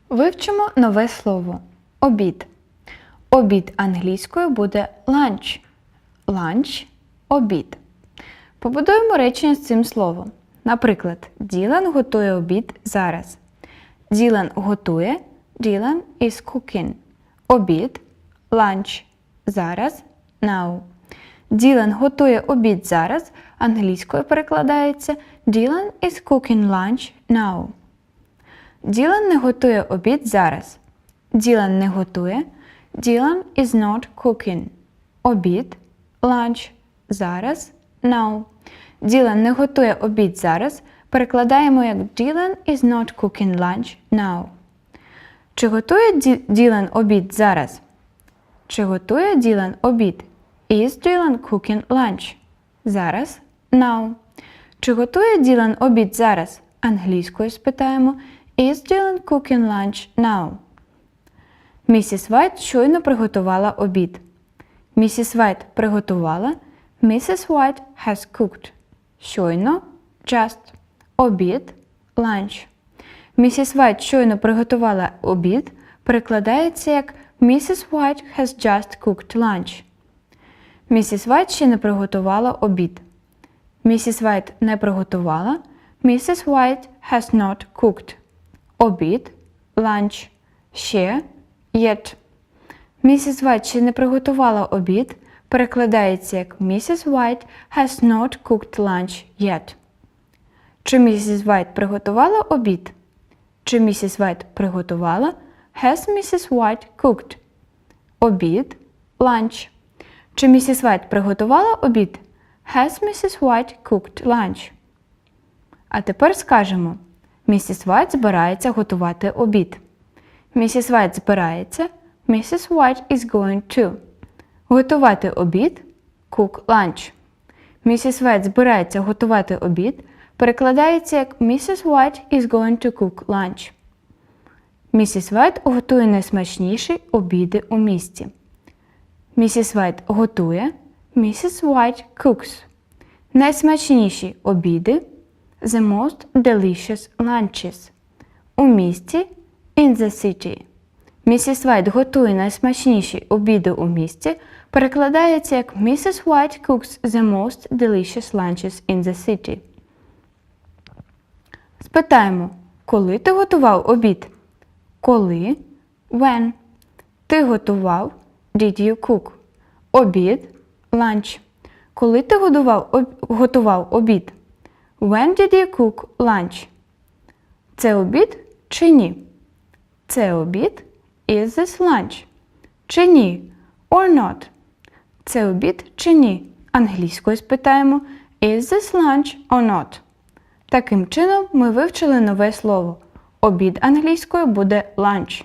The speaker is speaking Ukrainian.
Вивчимо нове слово – обід. Обід англійською буде lunch. Lunch – обід. Побудуємо речення з цим словом. Наприклад, Ділан готує обід зараз. Ділан готує – Dylan is cooking. Обід – lunch. Зараз – now. Ділан готує обід зараз, англійською перекладається Dylan is cooking lunch now. Ділан не готує обід зараз. Ділан не готує. Dylan is not cooking. Обід – lunch. Зараз – now. Ділан не готує обід зараз. Перекладаємо як Dylan is not cooking lunch now. Чи готує Ділан обід зараз? Чи готує Ділан обід? Is Dylan cooking lunch? Зараз – now. Чи готує Ділан обід зараз? Англійською спитаємо Is Dylan cooking lunch now? Місіс Вайт щойно приготувала обід. Місіс Вайт приготувала. Mrs. White has cooked. Щойно – just. Обід – lunch. Місіс Вайт щойно приготувала обід. Перекладається як Mrs. White has just cooked lunch. Місіс Вайт ще не приготувала обід. Місіс Вайт не приготувала. Mrs. White has not cooked. Обід – lunch. Ще – yet. Місіс Вайт ще не приготувала обід. Перекладається як Mrs. White has not cooked lunch yet. Чи місіс Вайт приготувала обід? Чи місіс Вайт приготувала? Has Mrs. White cooked? Обід – lunch. Чи місіс Вайт приготувала обід? Has Mrs. White cooked lunch? А тепер скажемо. Місіс Вайт збирається готувати обід. Місіс Вайт збирається. Mrs. White is going to. Готувати обід. Cook lunch. Місіс Вайт збирається готувати обід. Перекладається як Mrs. White is going to cook lunch. Місіс Вайт готує найсмачніші обіди у місті. Місіс Вайт готує. Mrs. White cooks. Найсмачніші обіди. The most delicious lunches. У місті. In the city. Місіс Вайт готує найсмачніші обіди у місті. Перекладається як Mrs. White cooks the most delicious lunches in the city. Спитаємо, коли ти готував обід? Коли? When. Ти готував? Did you cook? Обід? Lunch. Коли ти готував обід? When did you cook lunch? Це обід чи ні? Це обід? Is this lunch? Чи ні? Or not? Це обід чи ні? Англійською спитаємо Is this lunch or not? Таким чином ми вивчили нове слово. Обід англійською буде lunch.